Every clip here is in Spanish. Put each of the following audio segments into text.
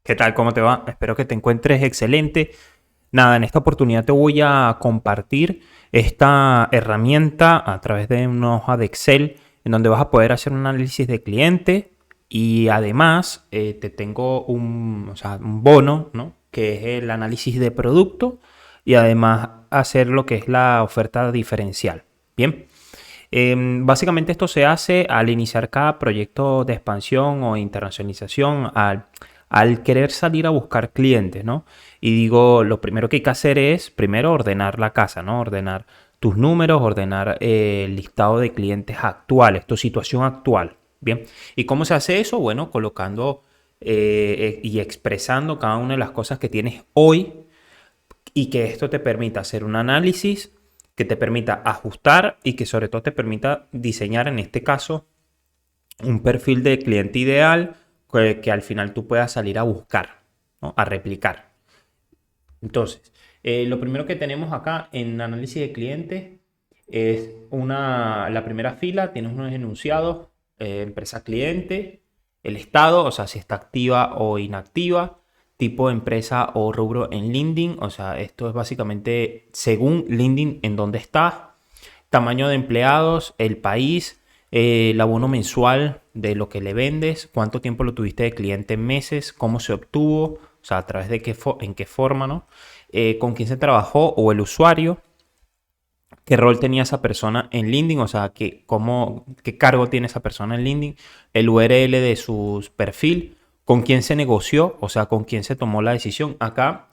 ¿Qué tal? ¿Cómo te va? Espero que te encuentres excelente. Nada, en esta oportunidad te voy a compartir esta herramienta a través de una hoja de Excel en donde vas a poder hacer un análisis de cliente y además te tengo un bono, ¿no? Que es el análisis de producto y además hacer lo que es la oferta diferencial. Bien. Básicamente esto se hace al iniciar cada proyecto de expansión o internacionalización, al querer salir a buscar clientes, ¿no? Y digo, lo primero que hay que hacer es, primero, ordenar la casa, ¿no? Ordenar tus números, ordenar el listado de clientes actuales, tu situación actual, ¿bien? ¿Y cómo se hace eso? Bueno, colocando y expresando cada una de las cosas que tienes hoy y que esto te permita hacer un análisis, que te permita ajustar y que sobre todo te permita diseñar, en este caso, un perfil de cliente ideal que al final tú puedas salir a buscar, ¿no? A replicar. Entonces, lo primero que tenemos acá en análisis de clientes es la primera fila, tienes unos enunciados, empresa cliente, el estado, o sea, si está activa o inactiva, tipo de empresa o rubro en LinkedIn, o sea, esto es básicamente según LinkedIn en dónde estás, tamaño de empleados, el país, el abono mensual de lo que le vendes, cuánto tiempo lo tuviste de cliente en meses, cómo se obtuvo, o sea, a través de en qué forma, ¿no? Con quién se trabajó o el usuario, qué rol tenía esa persona en LinkedIn, o sea, qué cargo tiene esa persona en LinkedIn, el URL de su perfil, con quién se negoció, o sea, con quién se tomó la decisión. Acá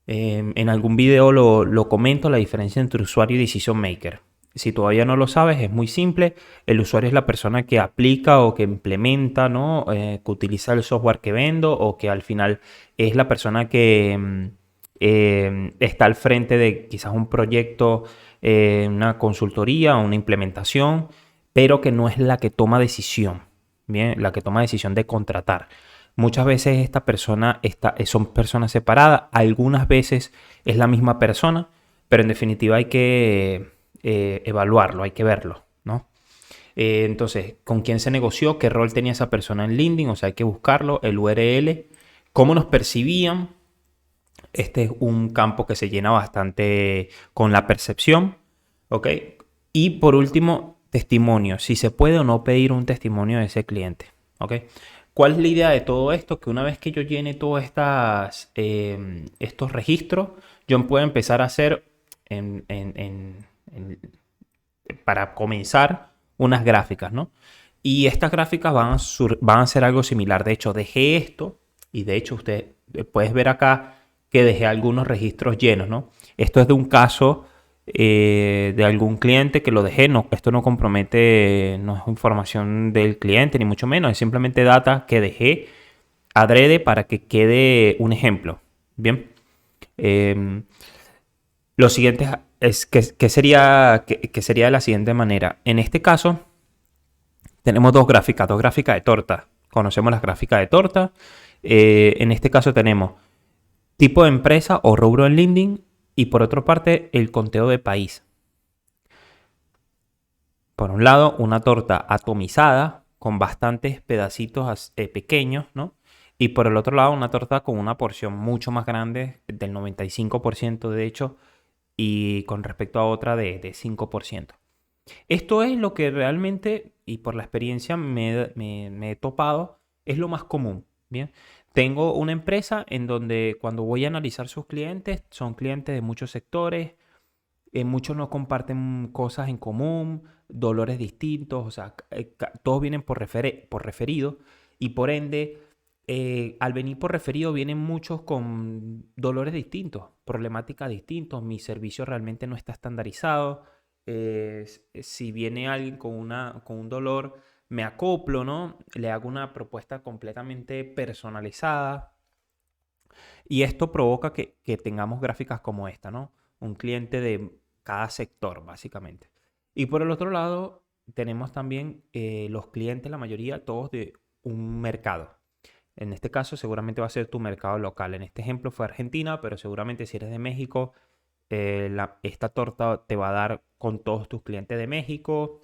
en algún video lo comento, la diferencia entre usuario y decision maker. Si todavía no lo sabes, es muy simple. El usuario es la persona que aplica o que implementa, ¿no? Que utiliza el software que vendo o que al final es la persona que está al frente de quizás un proyecto, una consultoría o una implementación, pero que no es la que toma decisión, ¿bien? La que toma decisión de contratar. Muchas veces son personas separadas, algunas veces es la misma persona, pero en definitiva hay que evaluarlo, hay que verlo, ¿no? Entonces, ¿con quién se negoció? ¿Qué rol tenía esa persona en LinkedIn? O sea, hay que buscarlo, el URL, cómo nos percibían. Este es un campo que se llena bastante con la percepción, ¿ok? Y por último, testimonio, si se puede o no pedir un testimonio de ese cliente, ¿ok? ¿Cuál es la idea de todo esto? Que una vez que yo llene todos estos registros, yo puedo empezar a hacer, en- para comenzar, unas gráficas, ¿no? Y estas gráficas van a ser algo similar. De hecho, dejé esto y de hecho usted puedes ver acá que dejé algunos registros llenos, ¿no? Esto es de un caso de algún cliente que lo dejé. No, esto no compromete, no es información del cliente ni mucho menos, es simplemente data que dejé adrede para que quede un ejemplo. Bien. Eh, lo siguiente es que sería de la siguiente manera. En este caso, tenemos dos gráficas de torta. Conocemos las gráficas de torta. En este caso tenemos tipo de empresa o rubro en LinkedIn y por otra parte el conteo de país. Por un lado, una torta atomizada con bastantes pedacitos pequeños, ¿no? Y por el otro lado, una torta con una porción mucho más grande, del 95% de hecho, y con respecto a otra de 5%. Esto es lo que realmente, y por la experiencia me he topado, es lo más común. Bien, tengo una empresa en donde cuando voy a analizar sus clientes, son clientes de muchos sectores, muchos no comparten cosas en común, dolores distintos, o sea, todos vienen por referido y por ende, al venir por referido vienen muchos con dolores distintos, problemáticas distintas, mi servicio realmente no está estandarizado. Si viene alguien con un dolor, me acoplo, ¿no? Le hago una propuesta completamente personalizada y esto provoca que tengamos gráficas como esta, ¿no? Un cliente de cada sector, básicamente. Y por el otro lado, tenemos también los clientes, la mayoría, todos de un mercado. En este caso, seguramente va a ser tu mercado local. En este ejemplo fue Argentina, pero seguramente si eres de México, esta torta te va a dar con todos tus clientes de México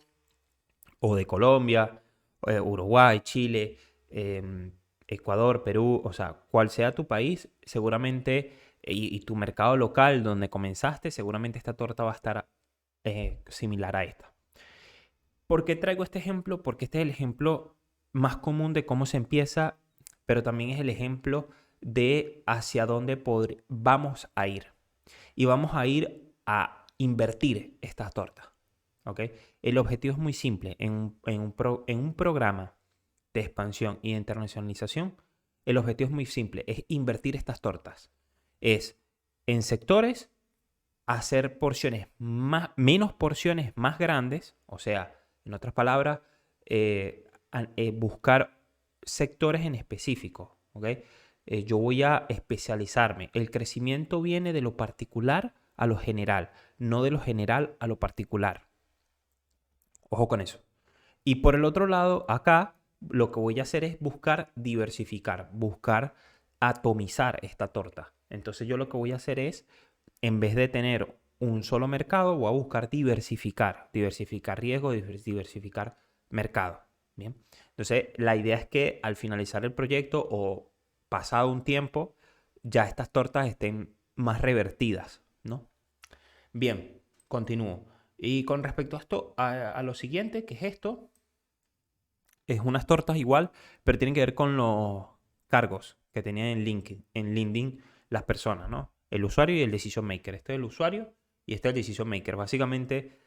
o de Colombia, Uruguay, Chile. Ecuador, Perú, o sea, cual sea tu país, seguramente, y tu mercado local donde comenzaste, seguramente esta torta va a estar similar a esta. ¿Por qué traigo este ejemplo? Porque este es el ejemplo más común de cómo se empieza, pero también es el ejemplo de hacia dónde vamos a ir. Y vamos a ir a invertir estas tortas. ¿Ok? El objetivo es muy simple. En un programa de expansión y de internacionalización, el objetivo es muy simple. Es invertir estas tortas. Es en sectores hacer menos porciones más grandes, o sea, en otras palabras, buscar sectores en específico, ¿ok? Yo voy a especializarme. El crecimiento viene de lo particular a lo general, no de lo general a lo particular. Ojo con eso. Y por el otro lado, acá lo que voy a hacer es buscar diversificar, buscar atomizar esta torta. Entonces yo lo que voy a hacer es, en vez de tener un solo mercado, voy a buscar diversificar riesgo, diversificar mercado. Bien. Entonces la idea es que al finalizar el proyecto o pasado un tiempo, ya estas tortas estén más revertidas, ¿no? Bien, continúo. Y con respecto a esto, a lo siguiente, que es esto, es unas tortas igual, pero tienen que ver con los cargos que tenían en LinkedIn las personas, ¿no? El usuario y el decision maker. Este es el usuario y este es el decision maker. Básicamente,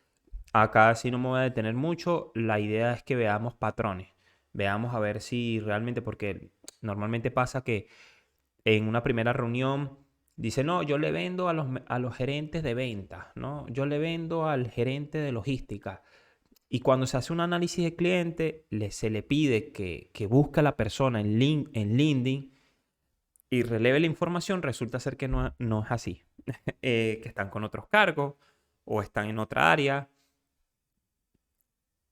acá sí no me voy a detener mucho. La idea es que veamos patrones. Veamos a ver si realmente, porque normalmente pasa que en una primera reunión dice, no, yo le vendo a los gerentes de ventas, ¿no? Yo le vendo al gerente de logística. Y cuando se hace un análisis de cliente, se le pide que busque a la persona en LinkedIn y releve la información, resulta ser que no es así. Que están con otros cargos o están en otra área.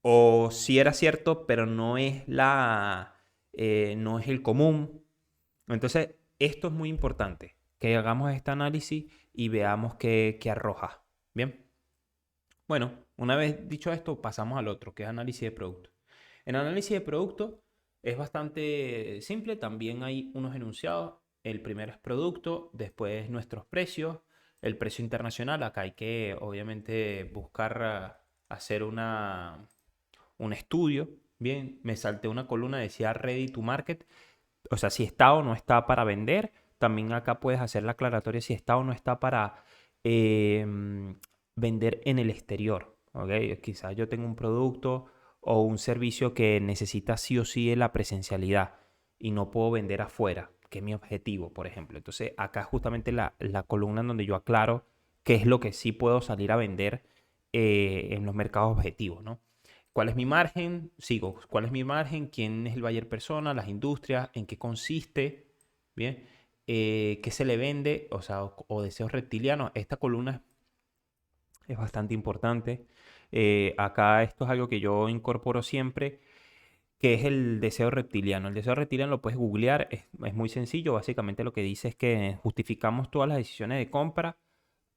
O sí era cierto, pero no es el común. Entonces, esto es muy importante, que hagamos este análisis y veamos qué arroja. Bien. Bueno, una vez dicho esto, pasamos al otro, que es análisis de producto. En análisis de producto es bastante simple, también hay unos enunciados. El primero es producto, después nuestros precios, el precio internacional. Acá hay que obviamente buscar hacer un estudio. Bien, me salté una columna, decía ready to market, o sea, si está o no está para vender. También acá puedes hacer la aclaratoria si está o no está para vender en el exterior. ¿Ok? Quizás yo tengo un producto o un servicio que necesita sí o sí de la presencialidad y no puedo vender afuera, que es mi objetivo, por ejemplo. Entonces, acá es justamente la columna en donde yo aclaro qué es lo que sí puedo salir a vender en los mercados objetivos, ¿no? ¿Cuál es mi margen? Sigo. ¿Cuál es mi margen? ¿Quién es el buyer persona? Las industrias. ¿En qué consiste? Bien. ¿Qué se le vende? O sea, o deseos reptilianos. Esta columna es bastante importante. Acá esto es algo que yo incorporo siempre, que es el deseo reptiliano. El deseo reptiliano lo puedes googlear. Es muy sencillo. Básicamente lo que dice es que justificamos todas las decisiones de compra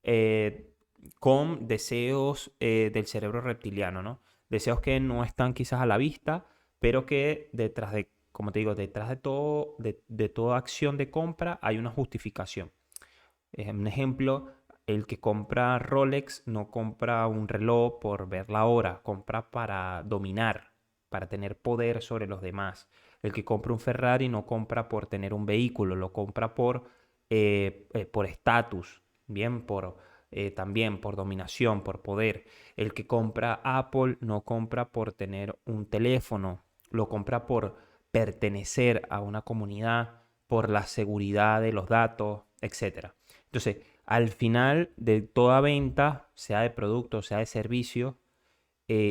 eh, con deseos del cerebro reptiliano, ¿no? Deseos que no están quizás a la vista, pero que detrás de, como te digo, detrás de todo, de toda acción de compra hay una justificación. Un ejemplo, el que compra Rolex no compra un reloj por ver la hora, compra para dominar, para tener poder sobre los demás. El que compra un Ferrari no compra por tener un vehículo, lo compra por estatus, bien, también por dominación, por poder. El que compra Apple no compra por tener un teléfono, lo compra por pertenecer a una comunidad, por la seguridad de los datos, etcétera. Entonces, al final de toda venta, sea de producto, sea de servicio,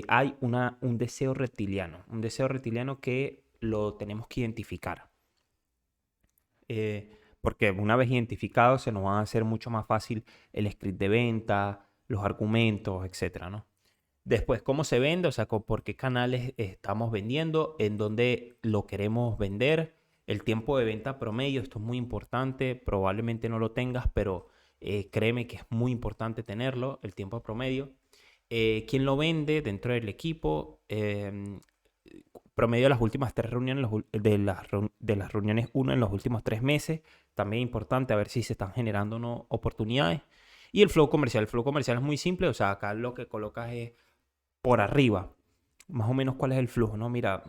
hay un deseo reptiliano que lo tenemos que identificar. Porque una vez identificado se nos va a hacer mucho más fácil el script de venta, los argumentos, etcétera, ¿no? Después, ¿cómo se vende? O sea, por qué canales estamos vendiendo, en dónde lo queremos vender, el tiempo de venta promedio, esto es muy importante, probablemente no lo tengas, pero créeme que es muy importante tenerlo, el tiempo promedio. ¿Quién lo vende dentro del equipo? promedio de las últimas 3 reuniones, de las reuniones 1 en los últimos 3 meses. También importante a ver si se están generando o no oportunidades. Y el flow comercial. El flow comercial es muy simple, o sea, acá lo que colocas es por arriba, más o menos cuál es el flujo, ¿no? Mira,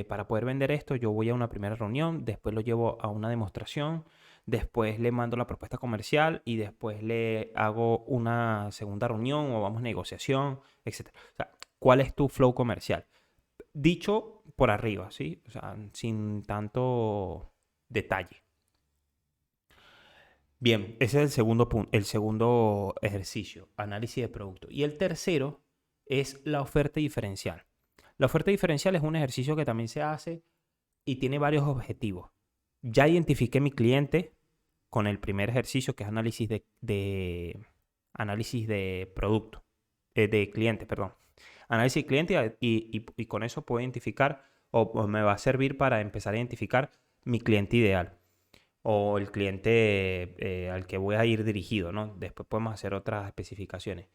para poder vender esto, yo voy a una primera reunión, después lo llevo a una demostración, después le mando la propuesta comercial y después le hago una segunda reunión o vamos a negociación, etc. O sea, ¿cuál es tu flow comercial? Dicho por arriba, ¿sí? O sea, sin tanto detalle. Bien, ese es el segundo punto, el segundo ejercicio, análisis de producto. Y el tercero es la oferta diferencial. La oferta diferencial es un ejercicio que también se hace y tiene varios objetivos. Ya identifiqué mi cliente con el primer ejercicio, que es análisis de producto, de cliente, perdón. Análisis de cliente y con eso puedo identificar o me va a servir para empezar a identificar mi cliente ideal o el cliente al que voy a ir dirigido, ¿no? Después podemos hacer otras especificaciones.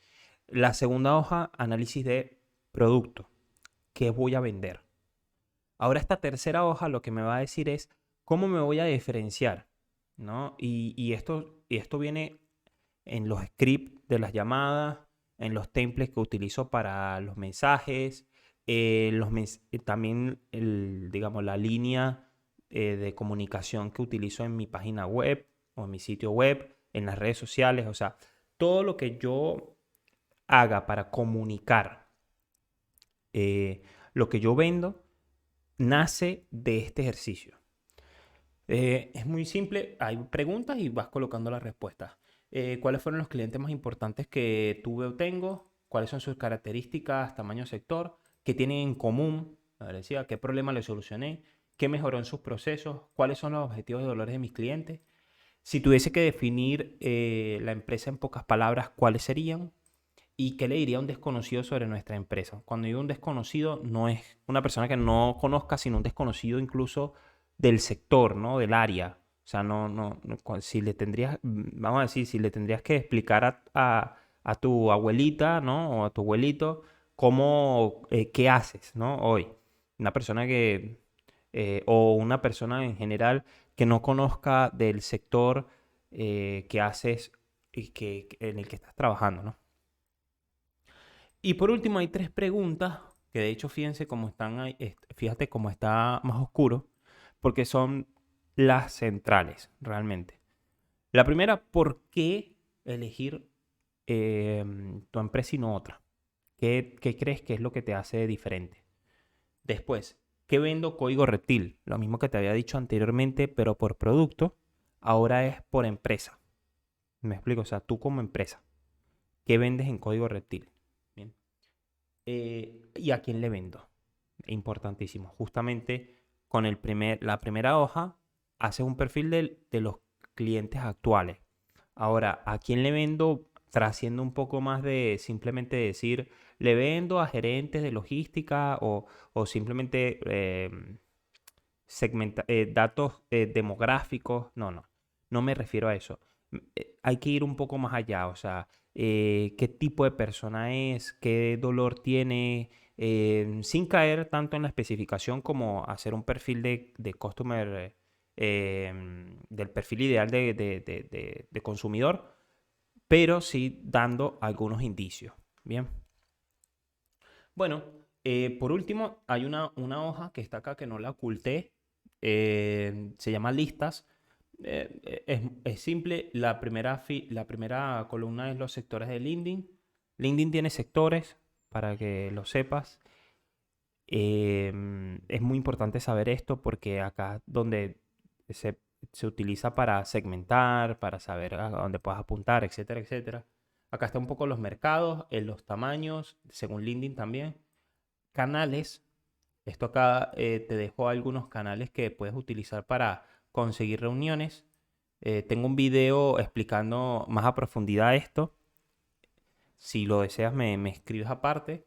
La segunda hoja, análisis de producto. ¿Qué voy a vender? Ahora esta tercera hoja lo que me va a decir es cómo me voy a diferenciar, ¿no? Y esto viene en los scripts de las llamadas, en los templates que utilizo para los mensajes, también digamos, la línea de comunicación que utilizo en mi página web o en mi sitio web, en las redes sociales, o sea, todo lo que yo haga para comunicar lo que yo vendo nace de este ejercicio. Es muy simple, hay preguntas y vas colocando las respuestas. ¿Cuáles fueron los clientes más importantes que tuve o tengo? ¿Cuáles son sus características, tamaño, sector? ¿Qué tienen en común? Decía, ¿qué problema le solucioné? ¿Qué mejoró en sus procesos? ¿Cuáles son los objetivos y dolores de mis clientes? Si tuviese que definir la empresa en pocas palabras, ¿cuáles serían? ¿Y qué le diría a un desconocido sobre nuestra empresa? Cuando digo un desconocido, no es una persona que no conozca, sino un desconocido incluso del sector, ¿no? Del área. O sea, si le tendrías, vamos a decir, si le tendrías que explicar a tu abuelita, ¿no? O a tu abuelito, qué haces, ¿no? Hoy. Una persona o una persona en general que no conozca del sector que haces y en el que estás trabajando, ¿no? Y por último hay 3 preguntas que de hecho fíjense cómo están ahí, fíjate cómo está más oscuro, porque son las centrales realmente. La primera, ¿por qué elegir tu empresa y no otra? ¿Qué crees que es lo que te hace diferente? Después, ¿qué vendo código reptil? Lo mismo que te había dicho anteriormente, pero por producto, ahora es por empresa. ¿Me explico? O sea, tú como empresa, ¿qué vendes en código reptil? Bien. ¿Y a quién le vendo? Importantísimo. Justamente con la primera hoja haces un perfil de los clientes actuales. Ahora, ¿a quién le vendo? Trasciende un poco más de simplemente decir, le vendo a gerentes de logística o simplemente datos demográficos. No me refiero a eso. Hay que ir un poco más allá, o sea, qué tipo de persona es, qué dolor tiene, sin caer tanto en la especificación como hacer un perfil de customer, del perfil ideal de consumidor, pero sí dando algunos indicios. Bien. Bueno, por último, hay una hoja que está acá que no la oculté, se llama listas. Es simple, la primera columna es los sectores de LinkedIn. LinkedIn tiene sectores, para que lo sepas. Es muy importante saber esto porque acá donde se utiliza para segmentar, para saber a dónde puedes apuntar, etcétera, etcétera. Acá está un poco los mercados, los tamaños, según LinkedIn también. Canales. Esto acá te dejo algunos canales que puedes utilizar para conseguir reuniones. Tengo un video explicando más a profundidad esto. Si lo deseas, me escribes aparte.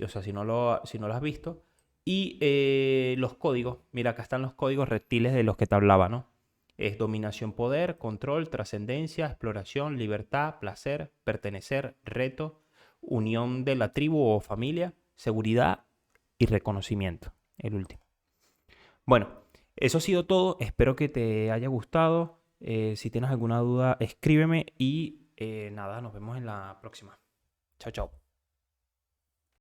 O sea, si no lo has visto. Y los códigos. Mira, acá están los códigos reptiles de los que te hablaba, ¿no? Es dominación, poder, control, trascendencia, exploración, libertad, placer, pertenecer, reto, unión de la tribu o familia, seguridad y reconocimiento. el último. Bueno, eso ha sido todo. Espero que te haya gustado. Si tienes alguna duda, escríbeme y nada, nos vemos en la próxima. Chao, chao.